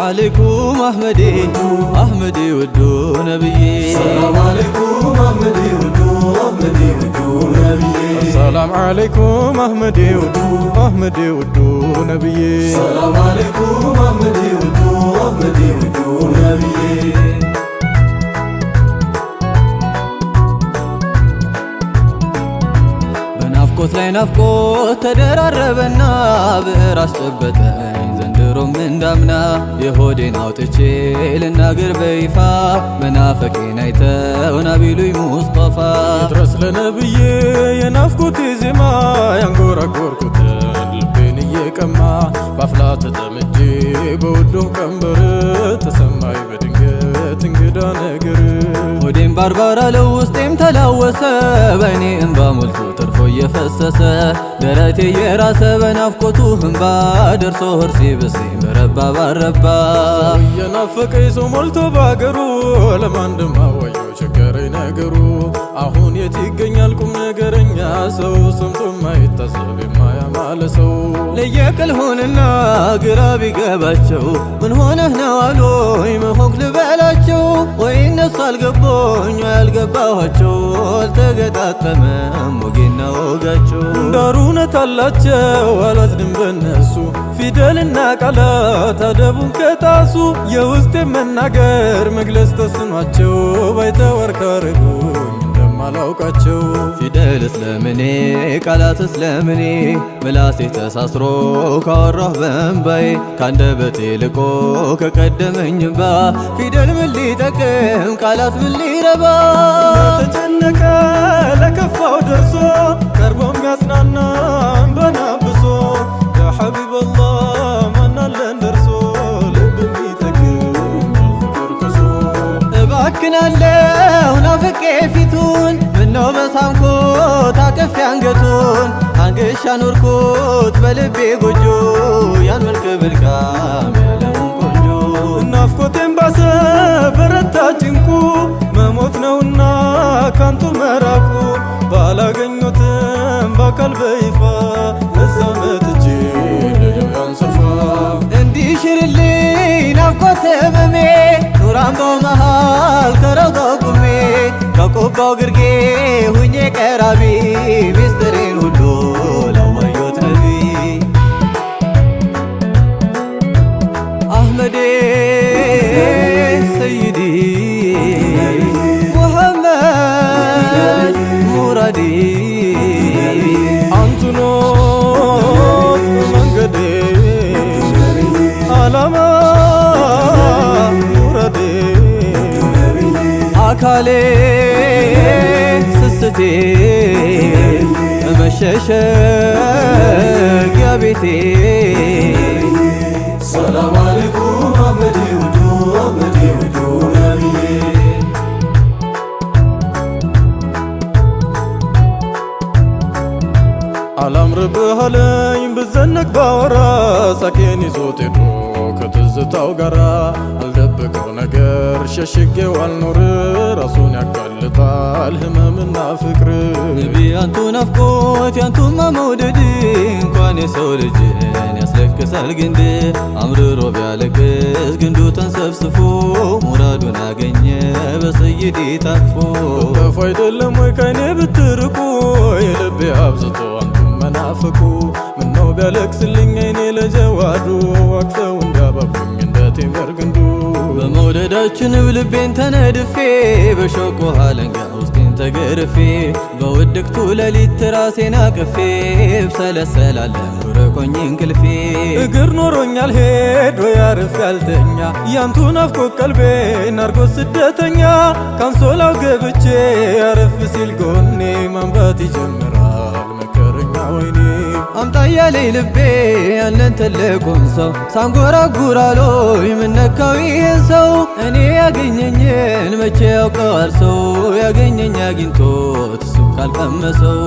عليكم أحمدي أحمدي ودو نبيي السلام عليكم أحمدي ودو أحمدي ودو نبيي السلام عليكم أحمدي ودو أحمدي ودو نبيي السلام عليكم أحمدي ودو أحمدي ودو نبيي بنافقوت ላይ ናፍቆት ተደራረበና ብዕር አስጨበጠኝ ዘንድሮም እንዳምና የሆዴን አውጥቼ ልናገር በይፋ መናፈቄን አይተው ናቢሉኝ ሙስጠፋ ድረስ ለነብዬ የናፍቆቴ ዜማ ያንጎራጎርኩት ልቤን እየቀማ ባፍላ ተጠምጄ በውዶ ቀንበር ተሰማኝ በድንገት እንግዳ ነገር ሆዴም ባርባር አለው ውስጤም ተላወሰ በእኔ እንባ ሞልቶ ተርፎ እየፈሰሰ ደረቴ የራሰ በናፍቆቱ እንባ ደርሶ እርሲ ብስኝ በረባ ባረባ የናፈቀኝ ሰው ሞልቶ ባገሩ ለማንድም አወየው ቸገረኝ ነገሩ አሁን የት ይገኛል ቁም ነገረኛ ሰው ሰምቶ ማይታሰብ የማያማለ ሰው ለየቅል ሆንና ግራ ቢገባቸው ምን ሆነህ ነው አሉኝ መሆንክ ልበላቸው ወይ እነሱ አልገቦኝ ያልገባኋቸው አልተገጣጠመም ወጌና ወጋቸው ዳሩ እውነት አላቸው አላዝንም በነሱ ፊደልና ቃላት አደቡን ከጣሱ የውስጤ መናገር መግለጽ ተስኗቸው ባይተዋር ካረጉኝ እንደማላውቃቸው ፊደል ስለምኔ ቃላት ስለምኔ ምላሴ ተሳስሮ ካወራሁ በእንባዬ ካንደበቴ ልቆ ከቀደመኝ እንባ ፊደል ምን ሊጠቅም ቃላት ምን ሊረባ ተጨነቀ ለከፋው ደርሶ ቀርቦ የሚያጽናና እንባን አብሶ ያ ሐቢበላህ ማናለን ደርሶ ልብ የሚጠግን በፍቅር ከሶ እባክናለሁ ናፍቄ ፊቱን ምነው በሳምኩት አቅፌ አንገቱን አንገሻ ኖርኩት በልቤ ጎጆ ያን መልክ ብልቃም ያለሙን ቆንጆ ናፍቆቴን ባሰ በረታ ጭንቁ መሞት ነውና ካንቱ መራቁ ባላገኙትም በአካል በይፋ እዛ መጥቼ ልየው ያንሰፋ እንዲሽርልኝ ናፍቆት ህመሜ ኑር አምባው መሃል ከረውታው ቁሜ ከቆባው ግርጌ ሁኜ ቀራቢ ሚስጥሬን ሁሉ ላዋየሁት ነቢ አህመዴ ሰይዲ ሙሐመድ ሙራዲ አንቱኖት መንገዴ አላማ ሙራዴ አካሌ ስስቴ መሸሸጊያ ቤቴ ሰላም አለይኩም አህመዲ ውዱ አህመዲ ውዱ ነቢዬ አላምርብህ አለኝ ብዘነግ ባወራ ሳቄን ይዞት ሄዶ ከትዝታው ጋራ አልደብቀው ነገር ሸሽጌው አልኖር ራሱን ያጋልጣል ህመምና ፍቅር ነቢ ያንቱ ናፍቆት ያንቱማ መውደድ እንኳን የሰው ልጅን ያስለቅሳል ግንድ አምርሮ ቢያለቅስ ግንዱ ተንሰፍስፎ ሙራዱን አገኘ በሰይዲ ታቅፎ ጠፉ አይደለም ወይ ከኔ ብትርቁ የልቤ አብዝቶ አንቱን መናፈቁ ምነው ቢያለቅስልኝ አይኔ ለጀዋዱ አቅፈው እንዳባቡኝ እንደ ቴምር ግንዱ በመውደዳችን ልቤን ተነድፌ በሾቆ አለንጋ ውስጤን ተገርፌ በውድቅቱ ሌሊት ራሴን አቅፌ ብሰለሰላለሁ ርቆኝ እንቅልፌ እግር ኖሮኛል ሄዶ ያርፍ ያልተኛ ያንቱ ናፍቆት ቀልቤን አርጎ ስደተኛ ካንሶላው ገብቼ ያረፍ ሲል ጎኔ ማንባት ይጀምራል መከረኛ ወይኔ አምጣ ያለኝ ልቤ ያንን ትልቁን ሰው ሳንጎራጉራሎይ ምነካው ይህን ሰው እኔ ያገኘኝን መቼ ያውቀዋል ሰው ያገኘኝ አግኝቶት እሱ ካልቀመሰው